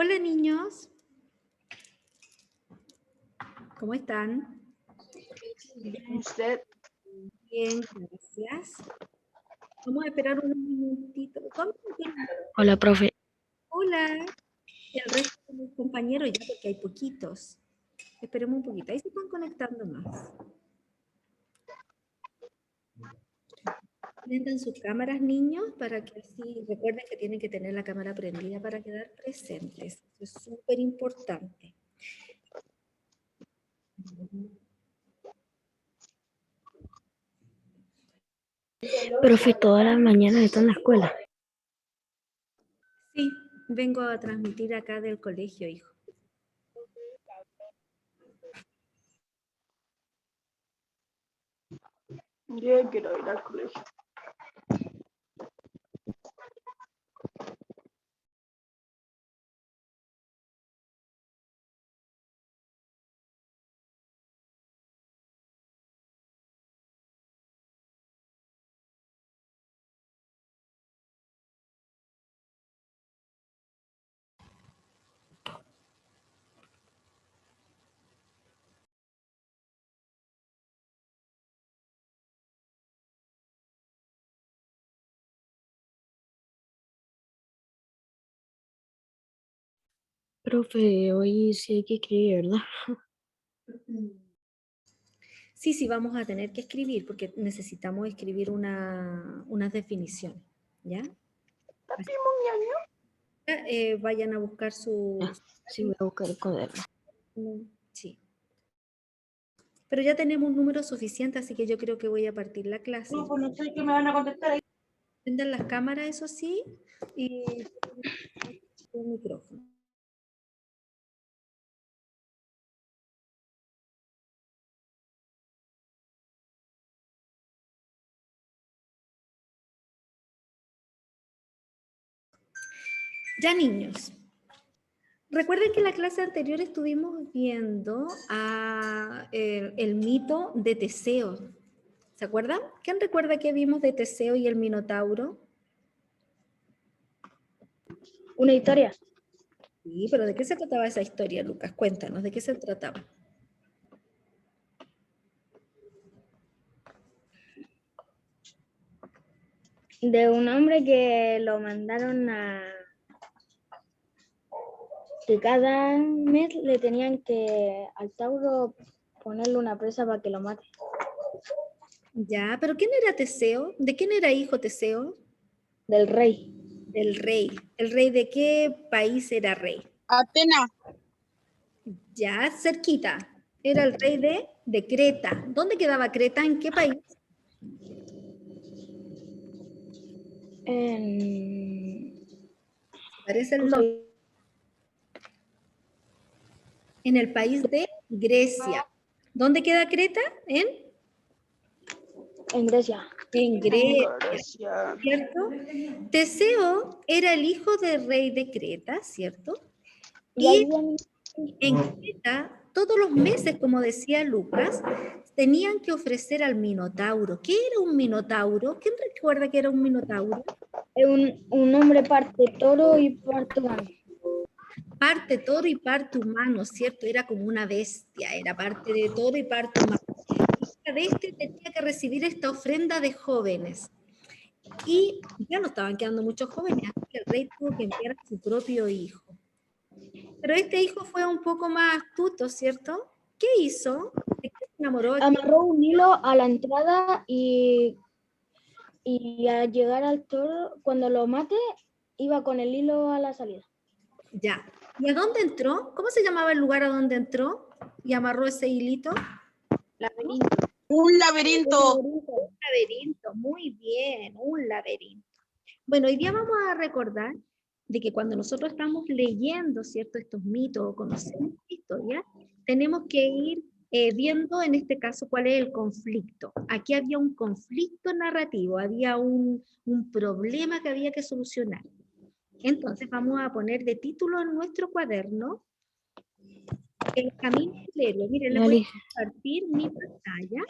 Hola niños, ¿cómo están? Usted. Bien, gracias. Vamos a esperar unos minutitos. Hola, profe. Hola, el resto de mis compañeros ya, porque hay poquitos. Esperemos un poquito, ahí se están conectando más. Prendan sus cámaras, niños, para que así recuerden que tienen que tener la cámara prendida para quedar presentes. Eso es súper importante. Profe, todas las mañanas está en la escuela. Sí, vengo a transmitir acá del colegio, hijo. Yo quiero ir al colegio. Profe, hoy sí hay que escribir, ¿verdad? Sí, vamos a tener que escribir porque necesitamos escribir unas definiciones, ¿ya? Así que, vayan a buscar sus... Sí, voy a buscar el cuaderno. Sí. Pero ya tenemos un número suficiente, así que yo creo que voy a partir la clase. No, pues no sé qué me van a contestar ahí. Prendan las cámaras, eso sí, y el micrófono. Ya, niños. Recuerden que en la clase anterior estuvimos viendo el mito de Teseo. ¿Se acuerdan? ¿Quién recuerda que vimos de Teseo y el Minotauro? Una historia. Sí, pero ¿de qué se trataba esa historia, Lucas? Cuéntanos, ¿de qué se trataba? De un hombre que lo mandaron que cada mes le tenían que al Tauro ponerle una presa para que lo mate. Ya, pero ¿quién era Teseo? ¿De quién era hijo Teseo? Del rey. Del rey. ¿El rey de qué país era rey? Atena. Ya, cerquita. Era el rey de Creta. ¿Dónde quedaba Creta? ¿En qué país? Parece el nombre. En el país de Grecia. ¿Dónde queda Creta? En Grecia. En Grecia, ¿cierto? Teseo era el hijo del rey de Creta, ¿cierto? Y Y habían en Creta, todos los meses, como decía Lucas, tenían que ofrecer al Minotauro. ¿Qué era un Minotauro? ¿Quién recuerda que era un Minotauro? un hombre parte toro y parte humano. Parte toro y parte humano, ¿cierto? Era como una bestia, era parte de toro y parte humano. Esta bestia tenía que recibir esta ofrenda de jóvenes. Y ya no estaban quedando muchos jóvenes, así que el rey tuvo que enviar a su propio hijo. Pero este hijo fue un poco más astuto, ¿cierto? ¿Qué hizo? ¿De qué se enamoró? Amarró un hilo a la entrada y al llegar al toro, cuando lo mate, iba con el hilo a la salida. Ya. ¿Y a dónde entró? ¿Cómo se llamaba el lugar a donde entró y amarró ese hilito? Laberinto. Un laberinto. Un laberinto, muy bien, un laberinto. Bueno, hoy día vamos a recordar de que cuando nosotros estamos leyendo, ¿cierto?, estos mitos o conocemos historias, tenemos que ir viendo en este caso cuál es el conflicto. Aquí había un conflicto narrativo, había un problema que había que solucionar. Entonces vamos a poner de título en nuestro cuaderno El camino del héroe. Miren, les voy a compartir mi pantalla.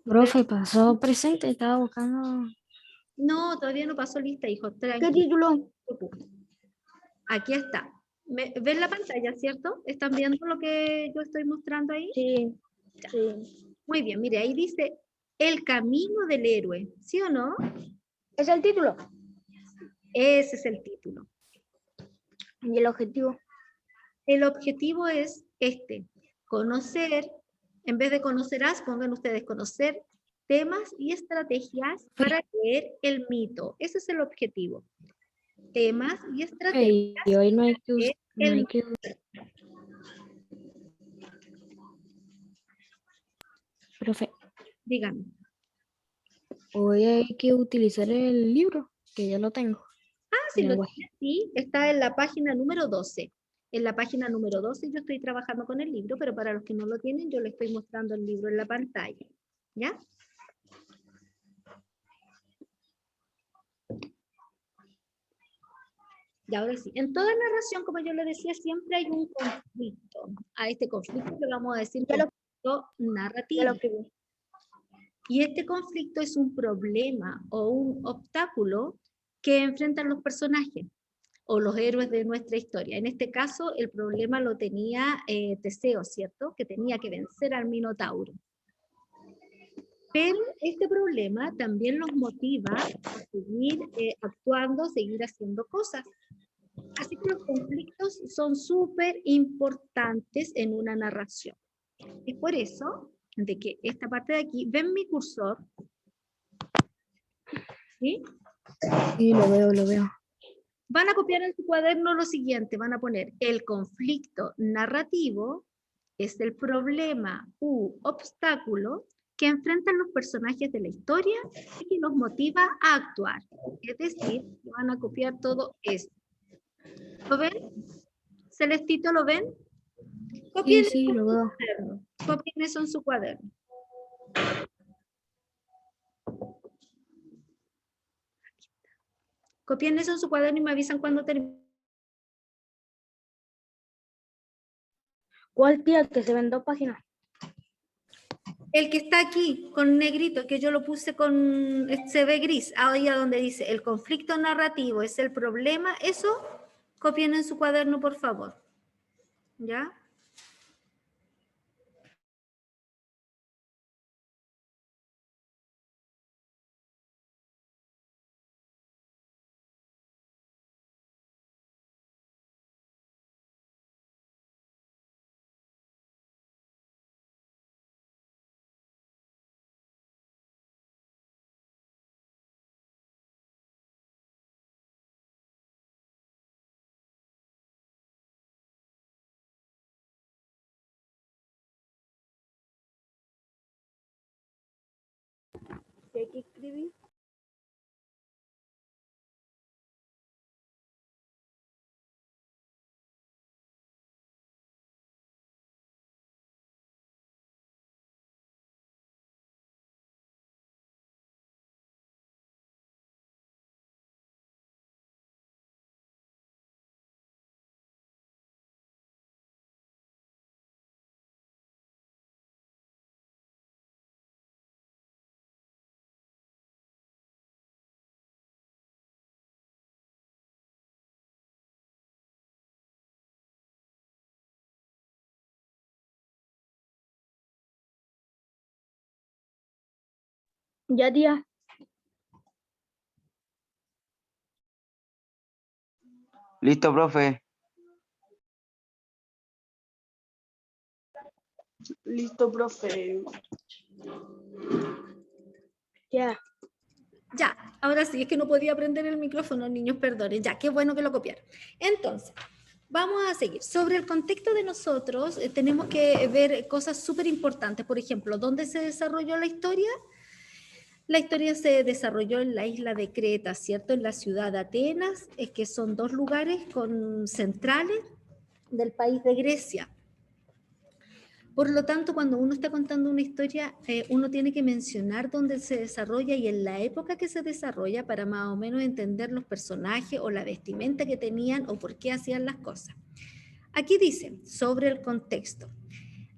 Profe, pasó presente, estaba buscando. No, todavía no pasó lista, hijo. ¿Qué título? preocupen. Aquí está. ¿Ven la pantalla, cierto? ¿Están viendo lo que yo estoy mostrando ahí? Sí, sí. Muy bien, mire, ahí dice el camino del héroe, ¿sí o no? ¿Es el título? Ese es el título. ¿Y el objetivo? El objetivo es este, conocer, en vez de conocerás, pongan ustedes conocer temas y estrategias para leer el mito. Ese es el objetivo. Temas y estrategias. Y hoy no hay que leer el mito. Profe, Díganme. hoy hay que utilizar el libro, que ya lo tengo. Sí, en lo la web. tiene, sí, está en la página número 12. En la página número 12 yo estoy trabajando con el libro, pero para los que no lo tienen, yo les estoy mostrando el libro en la pantalla. ¿Ya? Y ahora sí, en toda narración, como yo le decía, siempre hay un conflicto. A este conflicto le vamos a decir conflicto narrativo. Ya lo escribí. Y este conflicto es un problema o un obstáculo que enfrentan los personajes o los héroes de nuestra historia. En este caso, el problema lo tenía Teseo, ¿cierto? Que tenía que vencer al Minotauro. Pero este problema también los motiva a seguir actuando, seguir haciendo cosas. Así que los conflictos son súper importantes en una narración. Es por eso de que esta parte de aquí, ven mi cursor, ¿sí? Sí, lo veo. Van a copiar en su cuaderno lo siguiente, van a poner el conflicto narrativo es el problema u obstáculo que enfrentan los personajes de la historia y que los motiva a actuar. Es decir, van a copiar todo esto. ¿Lo ven? Celestito, ¿lo ven? Copien Sí, eso en lo su veo. cuaderno. Copien eso en su cuaderno. Copien eso en su cuaderno y me avisan cuando termine. ¿Cuál, tía? Que se ven 2 páginas. El que está aquí con negrito, que yo lo puse con, se ve gris, ahí a donde dice el conflicto narrativo es el problema, eso copien en su cuaderno, por favor. ¿Ya? ¿Qué hay que escribir? Ya, tía. Listo, profe. Listo, profe. Ya. Ya, ahora sí, es que no podía prender el micrófono, niños, perdonen. Ya, qué bueno que lo copiaron. Entonces, vamos a seguir. Sobre el contexto de nosotros, tenemos que ver cosas súper importantes. Por ejemplo, ¿dónde se desarrolló la historia? La historia se desarrolló en la isla de Creta, ¿cierto? En la ciudad de Atenas, es que son 2 lugares centrales del país de Grecia. Por lo tanto, cuando uno está contando una historia, uno tiene que mencionar dónde se desarrolla y en la época que se desarrolla para más o menos entender los personajes o la vestimenta que tenían o por qué hacían las cosas. Aquí dice, sobre el contexto.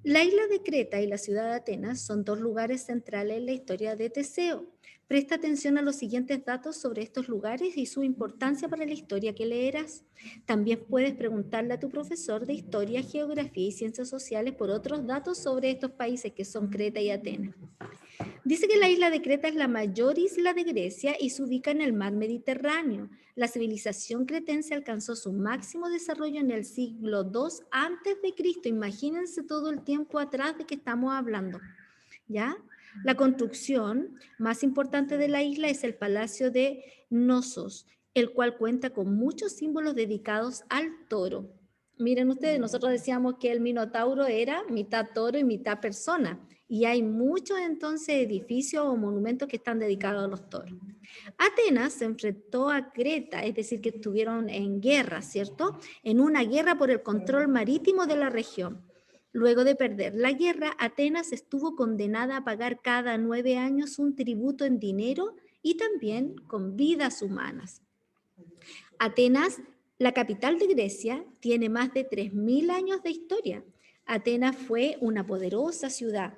La isla de Creta y la ciudad de Atenas son 2 lugares centrales en la historia de Teseo, Presta atención a los siguientes datos sobre estos lugares y su importancia para la historia que leerás. También puedes preguntarle a tu profesor de Historia, Geografía y Ciencias Sociales por otros datos sobre estos países que son Creta y Atenas. Dice que la isla de Creta es la mayor isla de Grecia y se ubica en el mar Mediterráneo. La civilización cretense alcanzó su máximo desarrollo en el siglo II antes de Cristo. Imagínense todo el tiempo atrás de que estamos hablando, ¿ya? La construcción más importante de la isla es el Palacio de Knossos, el cual cuenta con muchos símbolos dedicados al toro. Miren ustedes, nosotros decíamos que el Minotauro era mitad toro y mitad persona, y hay muchos entonces edificios o monumentos que están dedicados a los toros. Atenas se enfrentó a Creta, es decir, que estuvieron en guerra, ¿cierto? En una guerra por el control marítimo de la región. Luego de perder la guerra, Atenas estuvo condenada a pagar cada 9 años un tributo en dinero y también con vidas humanas. Atenas, la capital de Grecia, tiene más de 3000 años de historia. Atenas fue una poderosa ciudad,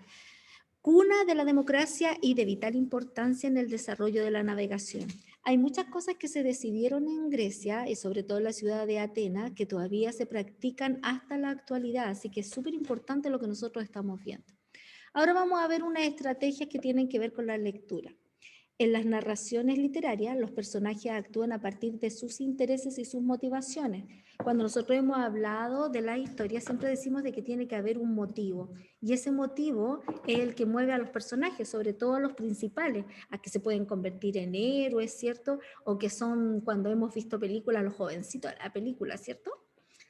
cuna de la democracia y de vital importancia en el desarrollo de la navegación. Hay muchas cosas que se decidieron en Grecia y sobre todo en la ciudad de Atenas que todavía se practican hasta la actualidad, así que es súper importante lo que nosotros estamos viendo. Ahora vamos a ver unas estrategias que tienen que ver con la lectura. En las narraciones literarias, los personajes actúan a partir de sus intereses y sus motivaciones. Cuando nosotros hemos hablado de la historia, siempre decimos de que tiene que haber un motivo. Y ese motivo es el que mueve a los personajes, sobre todo a los principales, a que se pueden convertir en héroes, ¿cierto? O que son, cuando hemos visto películas, los jovencitos de la película, ¿cierto?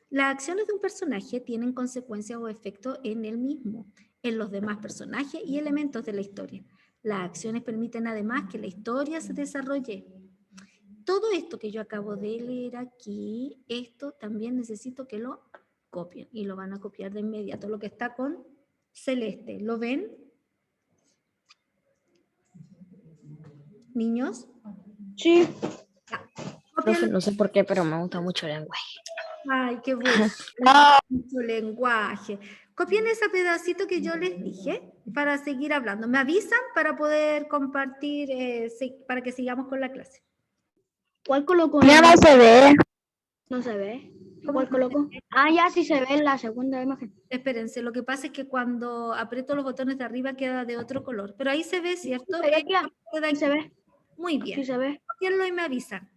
Las acciones de un personaje tienen consecuencias o efectos en él mismo, en los demás personajes y elementos de la historia. Las acciones permiten además que la historia se desarrolle. Todo esto que yo acabo de leer aquí, esto también necesito que lo copien y lo van a copiar de inmediato. Lo que está con celeste, ¿lo ven? ¿Niños? Sí. Profe, no sé por qué, pero me gusta mucho el lenguaje. Ay, qué bueno. Mucho lenguaje. Copien ese pedacito que yo les dije para seguir hablando. Me avisan para poder compartir, para que sigamos con la clase. ¿Cuál coloco? Ya no se ve. No se ve. ¿Cómo ¿Cuál no coloco? Ah, ya sí se ve en la segunda imagen. Espérense, lo que pasa es que cuando aprieto los botones de arriba queda de otro color. Pero ahí se ve, ¿cierto? Se ve, tía. Sí se ve. Muy bien. Sí se ve. Copienlo y me avisan.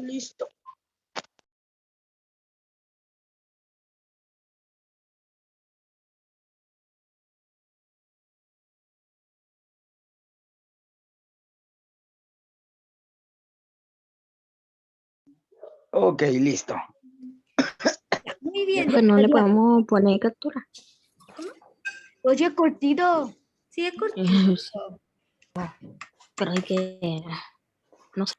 Listo. Ok, listo. Muy bien. Profe, no le podemos poner captura. Oye, cortito. Sí, es cortito. Pero hay que... No sé.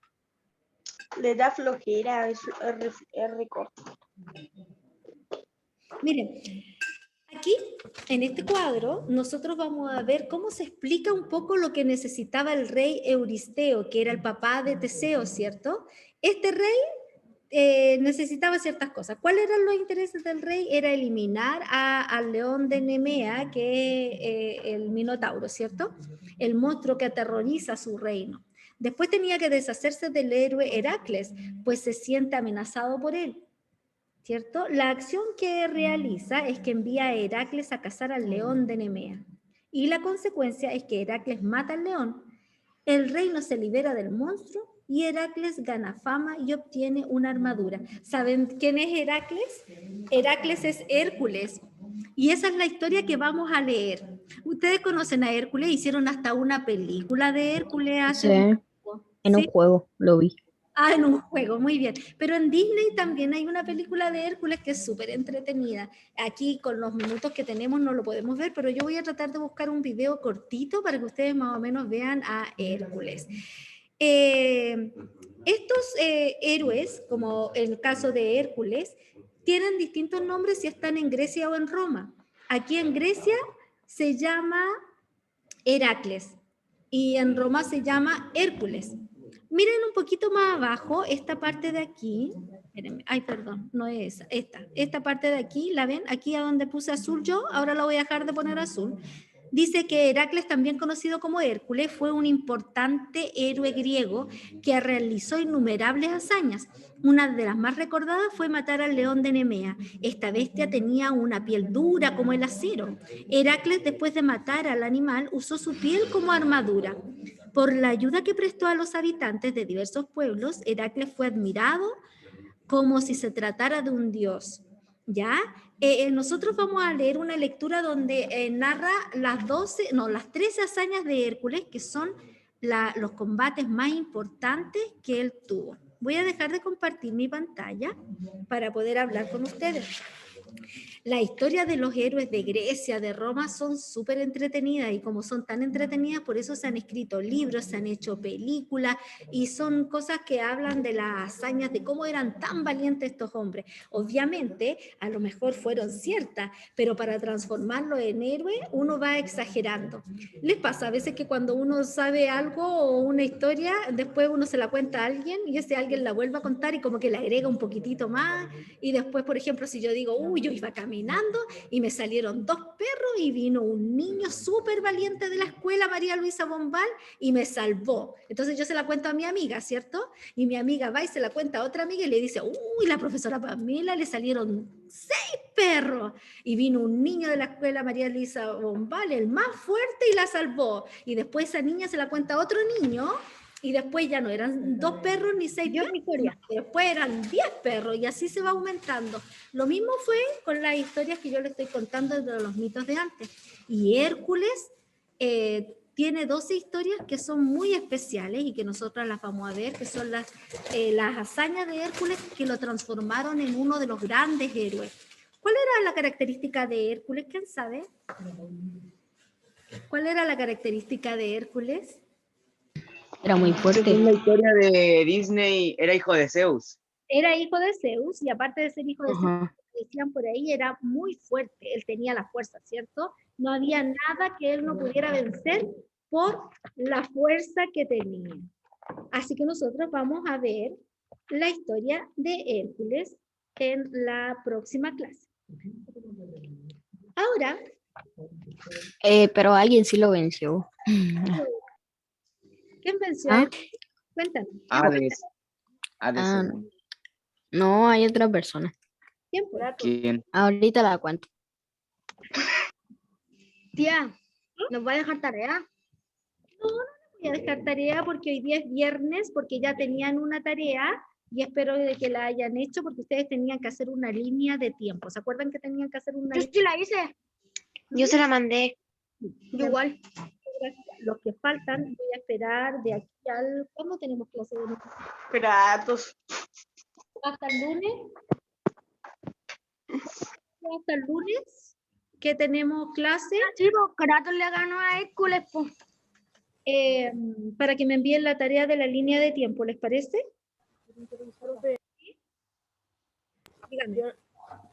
Le da flojera, es recorto. Miren, aquí en este cuadro nosotros vamos a ver cómo se explica un poco lo que necesitaba el rey Euristeo, que era el papá de Teseo, ¿cierto? Este rey necesitaba ciertas cosas. ¿Cuáles eran los intereses del rey? Era eliminar al león de Nemea, que es el Minotauro, ¿cierto? El monstruo que aterroriza su reino. Después tenía que deshacerse del héroe Heracles, pues se siente amenazado por él. ¿cierto? La acción que realiza es que envía a Heracles a cazar al león de Nemea. Y la consecuencia es que Heracles mata al león, el reino se libera del monstruo y Heracles gana fama y obtiene una armadura. ¿Saben quién es Heracles? Heracles es Hércules. Y esa es la historia que vamos a leer. Ustedes conocen a Hércules, hicieron hasta una película de Hércules hace Sí, un tiempo. en un ¿Sí? juego lo vi. Ah, en un juego, muy bien. Pero en Disney también hay una película de Hércules que es súper entretenida. Aquí con los minutos que tenemos no lo podemos ver, pero yo voy a tratar de buscar un video cortito para que ustedes más o menos vean a Hércules. Estos héroes, como en el caso de Hércules, tienen distintos nombres si están en Grecia o en Roma. Aquí en Grecia se llama Heracles y en Roma se llama Hércules. Miren un poquito más abajo, esta parte de aquí, espérenme, ay, perdón, no es esa, esta parte de aquí, ¿la ven? Aquí a donde puse azul yo, ahora la voy a dejar de poner azul. Dice que Heracles, también conocido como Hércules, fue un importante héroe griego que realizó innumerables hazañas. Una de las más recordadas fue matar al león de Nemea. Esta bestia tenía una piel dura como el acero. Heracles, después de matar al animal, usó su piel como armadura. Por la ayuda que prestó a los habitantes de diversos pueblos, Heracles fue admirado como si se tratara de un dios. ¿Ya? Nosotros vamos a leer una lectura donde narra las 13 hazañas de Hércules, que son los combates más importantes que él tuvo. Voy a dejar de compartir mi pantalla para poder hablar con ustedes. La historia de los héroes de Grecia, de Roma, son súper entretenidas y como son tan entretenidas, por eso se han escrito libros, se han hecho películas y son cosas que hablan de las hazañas, de cómo eran tan valientes estos hombres. Obviamente, a lo mejor fueron ciertas, pero para transformarlo en héroe, uno va exagerando. ¿Les pasa a veces que cuando uno sabe algo o una historia, después uno se la cuenta a alguien y ese alguien la vuelve a contar y como que le agrega un poquitito más? Y después, por ejemplo, si yo digo, uy, yo iba caminando y me salieron 2 perros y vino un niño súper valiente de la escuela, María Luisa Bombal, y me salvó. Entonces yo se la cuento a mi amiga, ¿cierto? Y mi amiga va y se la cuenta a otra amiga y le dice, uy, la profesora Pamela le salieron 6 perros y vino un niño de la escuela, María Luisa Bombal, el más fuerte, y la salvó. Y después esa niña se la cuenta a otro niño y después ya no eran 2 perros ni 6 perros, después eran 10 perros y así se va aumentando. Lo mismo fue con las historias que yo les estoy contando de los mitos de antes. Y Hércules tiene 12 historias que son muy especiales y que nosotras las vamos a ver, que son las hazañas de Hércules que lo transformaron en uno de los grandes héroes. ¿Cuál era la característica de Hércules? ¿Quién sabe? ¿Cuál era la característica de Hércules? Era muy fuerte. Según la historia de Disney, era hijo de Zeus. Era hijo de Zeus y aparte de ser hijo de Zeus, Ajá. decían por ahí, era muy fuerte, él tenía la fuerza, ¿cierto? No había nada que él no pudiera vencer por la fuerza que tenía. Así que nosotros vamos a ver la historia de Hércules en la próxima clase. Ahora, Pero alguien sí lo venció. ¿quién venció? ¿Ah? Cuéntame, Hades. Hades. Ah, según. No, hay otra persona. ¿quién fue? ¿Quién? Ahorita la cuento. Tía, ¿nos va a dejar tarea? Voy a dejar tarea porque hoy día es viernes, porque ya tenían una tarea y espero de que la hayan hecho porque ustedes tenían que hacer una línea de tiempo. ¿Se acuerdan que tenían que hacer una Yo línea? sí la hice. Yo se la mandé. Yo igual. Los que faltan, voy a esperar de aquí al... ¿Cuándo tenemos clase de nuevo? Gratos. ¿Hasta el lunes? ¿Hasta el lunes que tenemos clase? Sí, pues Kratos le ganó a Hércules, pues. Para que me envíen la tarea de la línea de tiempo, ¿les parece? Díganme.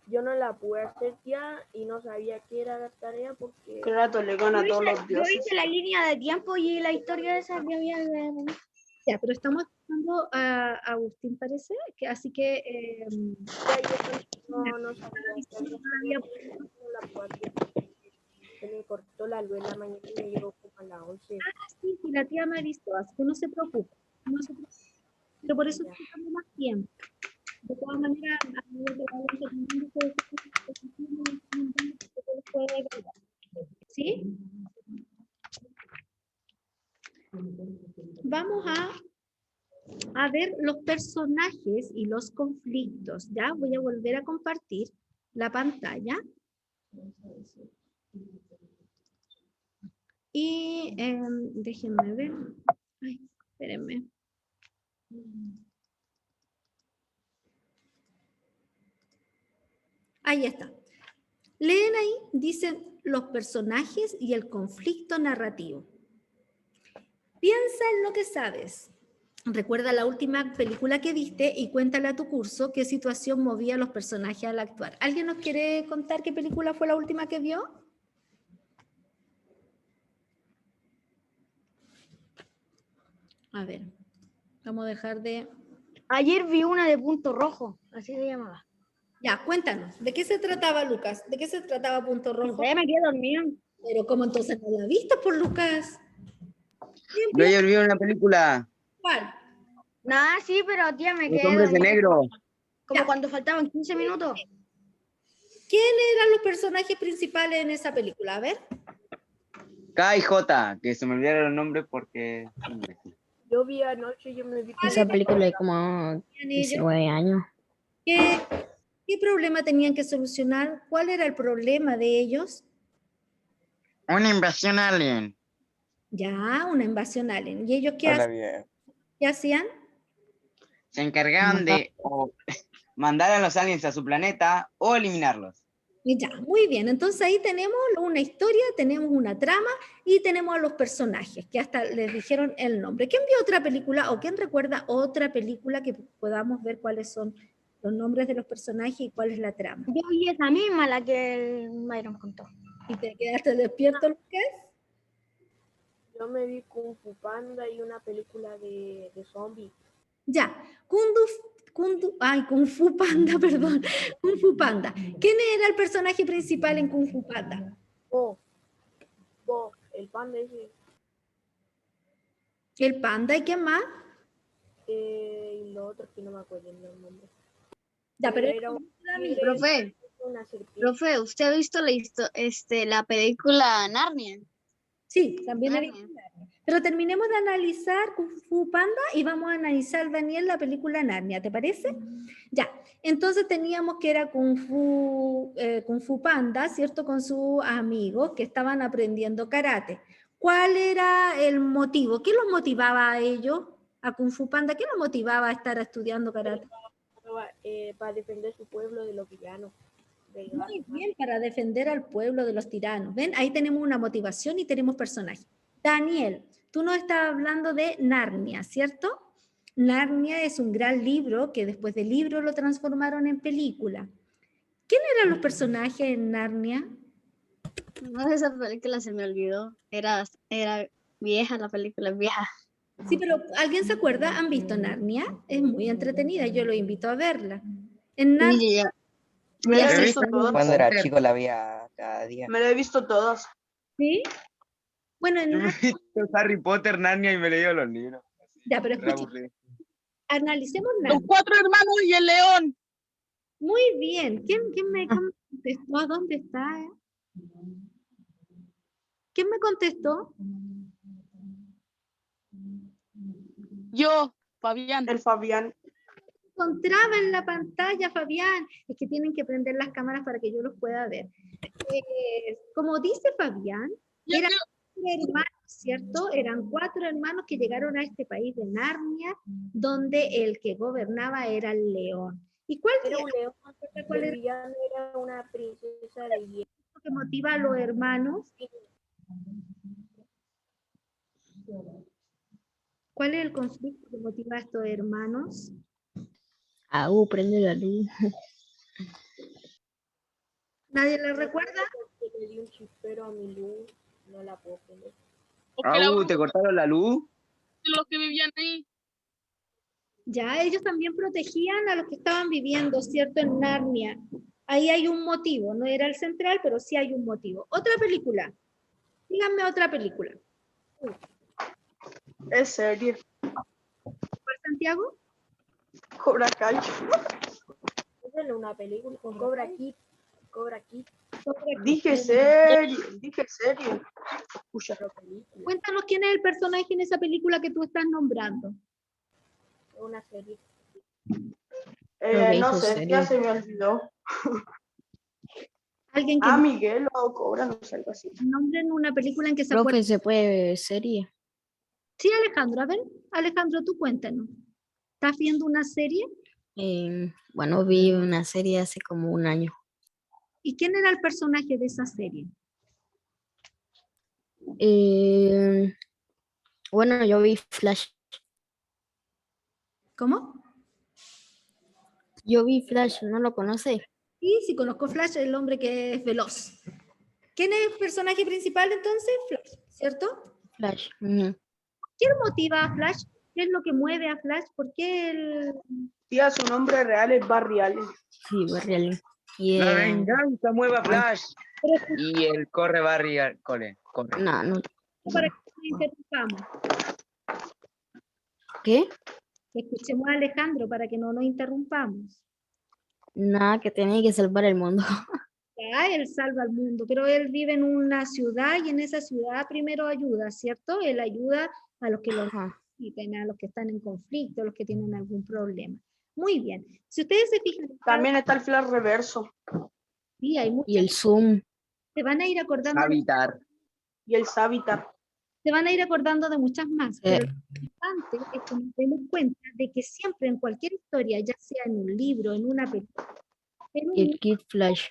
Yo no la pude hacer ya y no sabía qué era la tarea porque Kratos le gana a todos los Yo dioses. hice la línea de tiempo y la historia esa que había de... Ya, pero estamos escuchando a Agustín, parece, que, así que... no sabía qué había no la pude hacer porque se me cortó la luz en la mañana y me llegó como a las 11. Sí, sí, la tía me avisó, así que no se preocupe. No se preocupe. Pero por eso estoy dando más tiempo. De todas maneras, a medida que vayan terminando, ustedes pueden evaluar. ¿Sí? Vamos a ver los personajes y los conflictos. Ya voy a volver a compartir la pantalla. Y déjenme ver. Ay, espérenme. Ahí está. Leen ahí, dicen los personajes y el conflicto narrativo. Piensa en lo que sabes. Recuerda la última película que viste y cuéntale a tu curso qué situación movía a los personajes al actuar. ¿Alguien nos quiere contar qué película fue la última que vio? A ver, vamos a dejar de... Ayer vi una de Punto Rojo, así se llamaba. Ya, cuéntanos, ¿de qué se trataba, Lucas? ¿De qué se trataba Punto No Rojo? sé, me quedé dormido. Pero ¿cómo entonces no la viste por Lucas? Yo ayer vi una película, ¿Cuál? Nada, sí, pero tía, me Los quedé Hombres de dormido. Negro. Como Ya. cuando faltaban 15 minutos. ¿Quién eran los personajes principales en esa película? A ver. K y J, que se me olvidaron los nombres porque... Yo vi anoche, yo me vi Esa película de como ¿Quién ellos? 19 años. ¿Qué problema tenían que solucionar? ¿Cuál era el problema de ellos? Una invasión alien. Ya, una invasión alien. ¿Y ellos Hola, bien. qué hacían? Se encargaban de o mandar a los aliens a su planeta o eliminarlos. Y ya, muy bien. Entonces ahí tenemos una historia, tenemos una trama y tenemos a los personajes, que hasta les dijeron el nombre. ¿Quién vio otra película o quién recuerda otra película que podamos ver cuáles son los nombres de los personajes y cuál es la trama? Yo vi esa misma, la que el Myron contó. ¿Y te quedaste despierto, Lucas? Yo me vi Kung Fu Panda y una película de zombies. Ya, Kung Fu Panda, perdón. Kung Fu Panda. ¿Quién era el personaje principal en Kung Fu Panda? Bo, el panda ese. El panda, ¿y quién más? Y lo otro que no me acuerdo el nombre. Ya, pero Era un tigre, Profe, una serpiente. profe, ¿usted ha visto la película Narnia? sí, también era. Narnia. Pero terminemos de analizar Kung Fu Panda y vamos a analizar, Daniel, la película Narnia, ¿te parece? Ya, entonces teníamos que era Kung Fu Panda, ¿cierto? Con sus amigos que estaban aprendiendo karate. ¿Cuál era el motivo? ¿Qué los motivaba a ellos, a Kung Fu Panda? ¿Qué los motivaba a estar estudiando karate? Para defender su pueblo de los villanos. Muy bien, para defender al pueblo de los tiranos. ¿Ven? Ahí tenemos una motivación y tenemos personajes. Daniel, tú nos estás hablando de Narnia, ¿cierto? Narnia es un gran libro que después del libro lo transformaron en película. ¿Quién eran los personajes en Narnia? No, esa película se me olvidó. Era vieja, la película es vieja. Sí, pero ¿alguien se acuerda? ¿Han visto Narnia? Es muy entretenida, yo lo invito a verla. En Narnia, Sí, ya. Me la Ya he sé visto todas. Cuando era chico la veía cada día. Me la he visto todas. ¿sí? Bueno, en Yo me he Narnia, visto Harry Potter, Narnia y me he leído los libros. ya, pero escucha, Aburrido. analicemos Narnia. Los 4 hermanos y el león. Muy bien. ¿Quién me contestó? ¿A dónde está? ¿Quién me contestó? Yo, Fabián. El Fabián. Encontraba en la pantalla, Fabián. Es que tienen que prender las cámaras para que yo los pueda ver. Como dice Fabián, eran 4 hermanos, ¿cierto? Eran 4 hermanos que llegaron a este país de Narnia, donde el que gobernaba era el león. ¿Y cuál Era un león. cuál El era villano era una princesa de hielo. lo que motiva a los hermanos? ¿Cuál es el conflicto que motiva a estos hermanos? Prende la luz. ¿Nadie le recuerda? Porque le di un chispero a mi luz. No la puedo poner. ¿te cortaron la luz? Los que vivían ahí. Ya, ellos también protegían a los que estaban viviendo, ¿cierto? En Narnia. Ahí hay un motivo, no era el central, pero sí hay un motivo. Otra película. Díganme otra película. Es serie. ¿Por Santiago? Cobra Kai. Nómbrenle una película. O Cobra Kid. Cobra Kid. Dije serie, dije serie. Escucha. Cuéntanos quién es el personaje en esa película que tú estás nombrando. Una serie. que No hizo sé, serie. ya se me olvidó. Alguien que Miguel o Cobra, no sé, algo así. nombren una película en que se acuerden. Profe, se puede ver serie. Sí, Alejandro, a ver, Alejandro, tú cuéntanos. ¿Estás viendo una serie? Bueno, vi una serie hace como un año. ¿Y quién era el personaje de esa serie? Bueno, yo vi Flash. ¿Cómo? Yo vi Flash, ¿no lo conoce? Sí, sí, conozco Flash, el hombre que es veloz. ¿Quién es el personaje principal entonces? Flash, ¿cierto? Flash. Ujú. ¿Qué motiva a Flash? ¿Qué es lo que mueve a Flash? ¿Por qué él... Tía, su nombre real es Barry Allen. Sí, Barry Allen. Y, La venganza mueve a Flash. Y el corre Barry corre. no. Para que no interrumpamos. ¿Qué? Escuchemos a Alejandro para que no nos interrumpamos. Nada, que tenía que salvar el mundo. Ya, él salva al mundo, pero él vive en una ciudad y en esa ciudad primero ayuda, ¿cierto? Él ayuda a los que lo Ajá. necesiten, a los que están en conflicto, a los que tienen algún problema. Muy bien. Si ustedes se fijan, También está el Flash reverso. sí, hay Y muchas, el Zoom. se van a ir acordando, Habitar. Y el Savitar. se van a ir acordando de muchas más, Sí. pero lo importante es que nos demos cuenta de que siempre en cualquier historia, ya sea en un libro, en una película, en un El Kid Flash.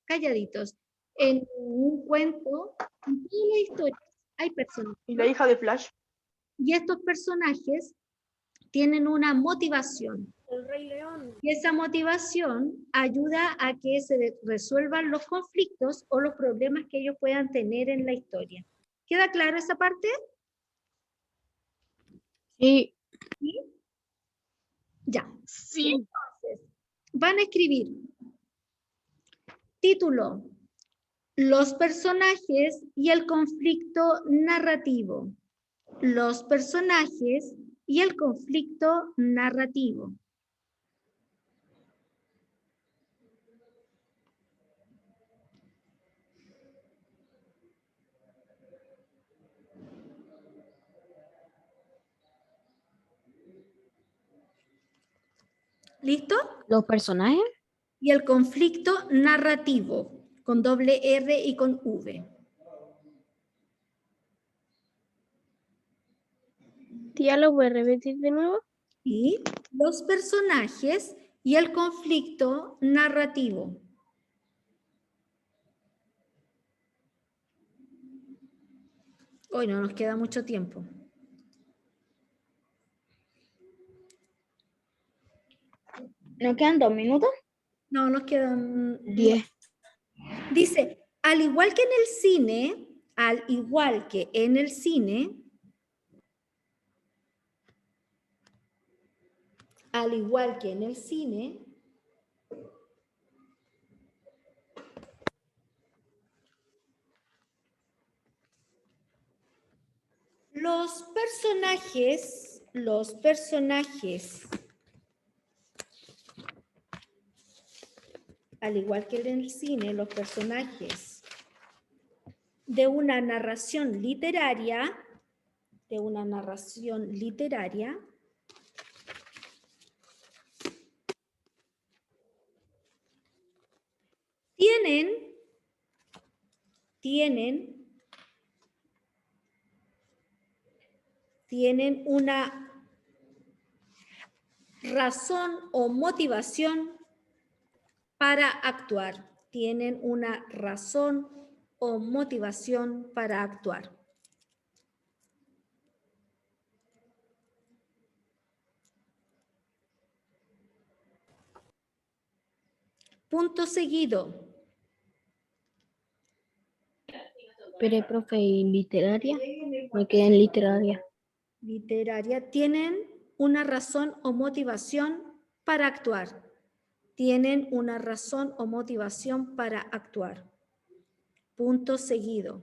calladitos, en un cuento, en todas las historias hay personajes. Y la hija de Flash. Y estos personajes tienen una motivación. El Rey León. Y esa motivación ayuda a que se resuelvan los conflictos o los problemas que ellos puedan tener en la historia. ¿Queda claro esa parte? Sí. ¿Sí? Ya. Sí. Entonces, van a escribir título, los personajes y el conflicto narrativo. Los personajes y el conflicto narrativo. ¿Listo? Los personajes. Y el conflicto narrativo, con doble R y con V. Tía, ¿lo voy a repetir de nuevo? Y los personajes y el conflicto narrativo. Hoy no nos queda mucho tiempo. ¿Nos quedan 2 minutos? No, nos quedan 10. Dice, al igual que en el cine, al igual que en el cine, al igual que en el cine, los personajes, al igual que en el cine, los personajes de una narración literaria, tienen una razón o motivación para actuar. Tienen una razón o motivación para actuar. Punto seguido. Pero, profe, ¿y literaria? Me quedé en literaria. Literaria. Tienen una razón o motivación para actuar. Tienen una razón o motivación para actuar. Punto seguido.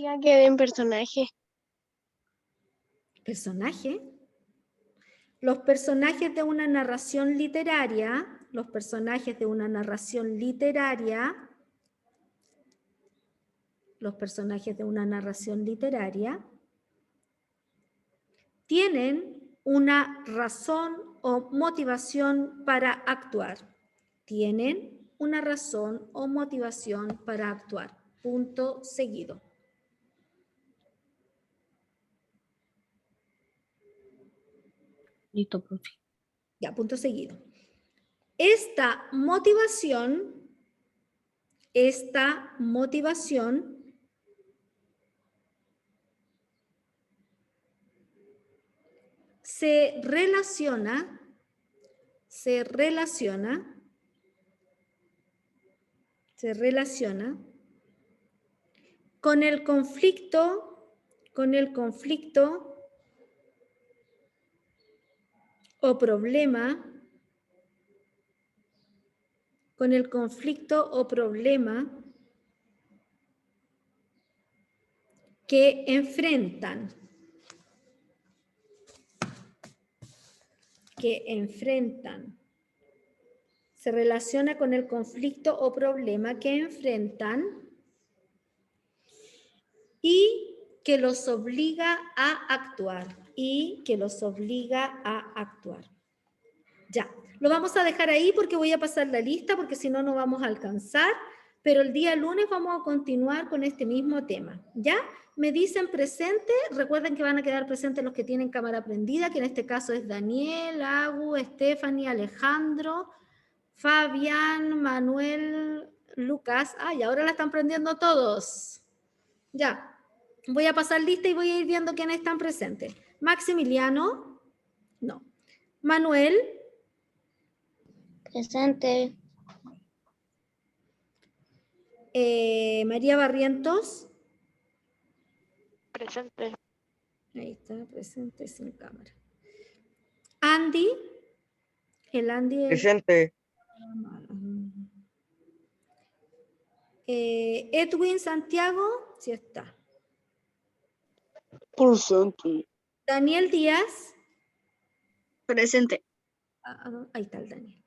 Diga que den personaje. Personaje. Los personajes de una narración literaria, los personajes de una narración literaria, los personajes de una narración literaria tienen una razón o motivación para actuar. Tienen una razón o motivación para actuar. Punto seguido. Listo, profe. Ya, punto seguido. Esta motivación se relaciona con el conflicto o problema que enfrentan. Se relaciona con el conflicto o problema que enfrentan y que los obliga a actuar. Ya, lo vamos a dejar ahí porque voy a pasar la lista porque si no, no vamos a alcanzar. Pero el día lunes vamos a continuar con este mismo tema. ¿Ya? Me dicen presente. Recuerden que van a quedar presentes los que tienen cámara prendida, que en este caso es Daniel, Agu, Stephanie, Alejandro, Fabián, Manuel, Lucas. Y ahora la están prendiendo todos. Ya. Voy a pasar lista y voy a ir viendo quiénes están presentes. Maximiliano. No. Manuel. Presente. María Barrientos. Presente. Ahí está, presente sin cámara. Andy. El Andy. Presente. Edwin Santiago. Sí está. Presente. Daniel Díaz. Presente. Ahí está el Daniel.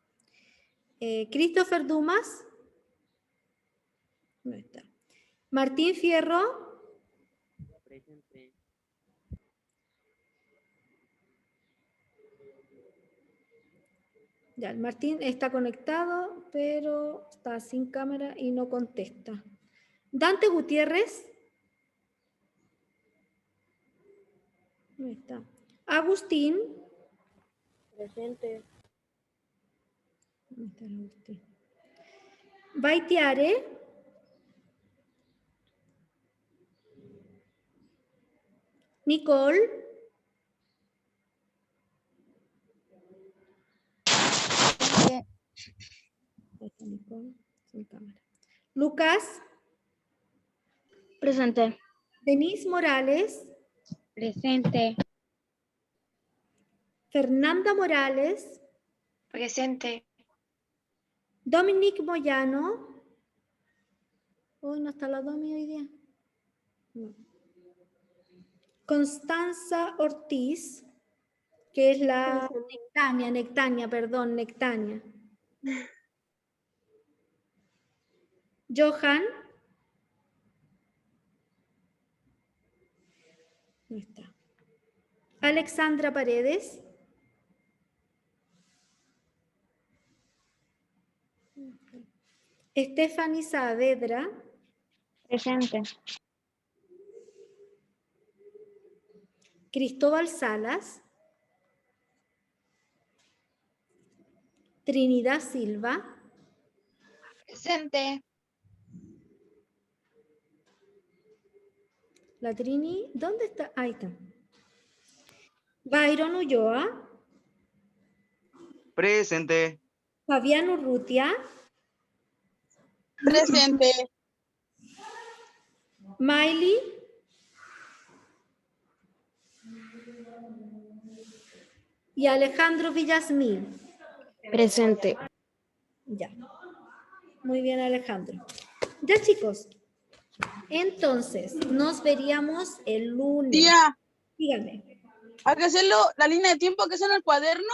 Christopher Dumas. No está. Martín Fierro. Presente. Ya, el Martín está conectado, pero está sin cámara y no contesta. Dante Gutiérrez. No está. Agustín. Presente. ¿Dónde está el Agustín? Baitiare. Nicole. Nicole, sin cámara. Lucas. Presente. Denise Morales. Presente. Fernanda Morales. Presente. Dominique Moyano. Hoy no está la Domi hoy día. No. Constanza Ortiz, que es la Nectania. Johan. No está. Alexandra Paredes. Stephanie Saavedra. Presente. Cristóbal Salas. Trinidad Silva. Presente. La Trini, ¿dónde está? Ahí está. Byron Ulloa. Presente. Fabián Urrutia. Presente. Miley. Y Alejandro Villasmil. Presente. Ya. Muy bien, Alejandro. Ya, chicos. Entonces, nos veríamos el lunes. Tía, Dígame. hay que hacerlo, la línea de tiempo hay que hacerlo en el cuaderno.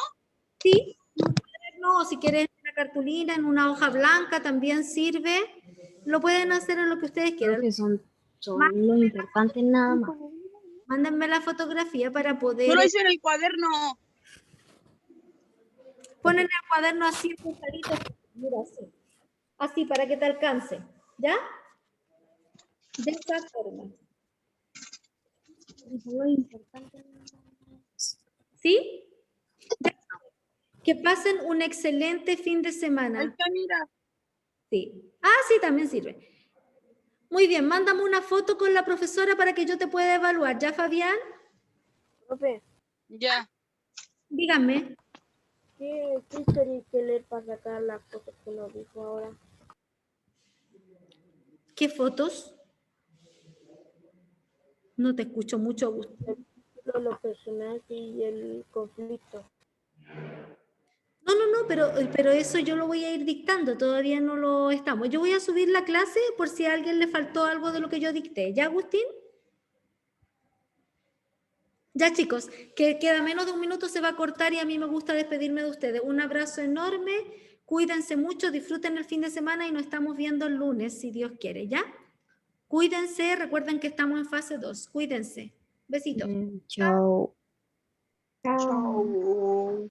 Sí, en un cuaderno, o si quieres en una cartulina, en una hoja blanca también sirve. Lo pueden hacer en lo que ustedes quieran. Profe, son los importantes nada más. Mándenme la fotografía para poder Yo lo hice en el cuaderno. poner el cuaderno así empujadito. Mira, así. Así, para que te alcance. ¿Ya? De esta forma. ¿Sí? Ya. Que pasen un excelente fin de Ahí semana. está, mira. Sí. Ah, sí, también sirve. Muy bien, mándame una foto con la profesora para que yo te pueda evaluar. ¿Ya, Fabián? Profe, Ya. Dígame. ¿qué historia que leer para sacar las cosas que nos dijo ahora? ¿Qué fotos? No te escucho mucho, Agustín. Los personajes y el conflicto. No, pero eso yo lo voy a ir dictando, todavía no lo estamos. Yo voy a subir la clase por si a alguien le faltó algo de lo que yo dicté. ¿Ya, Agustín? Ya, chicos, que queda menos de un minuto, se va a cortar y a mí me gusta despedirme de ustedes. Un abrazo enorme, cuídense mucho, disfruten el fin de semana y nos estamos viendo el lunes, si Dios quiere, ¿ya? Cuídense, recuerden que estamos en fase 2. Cuídense. Besitos. Chao. Chao.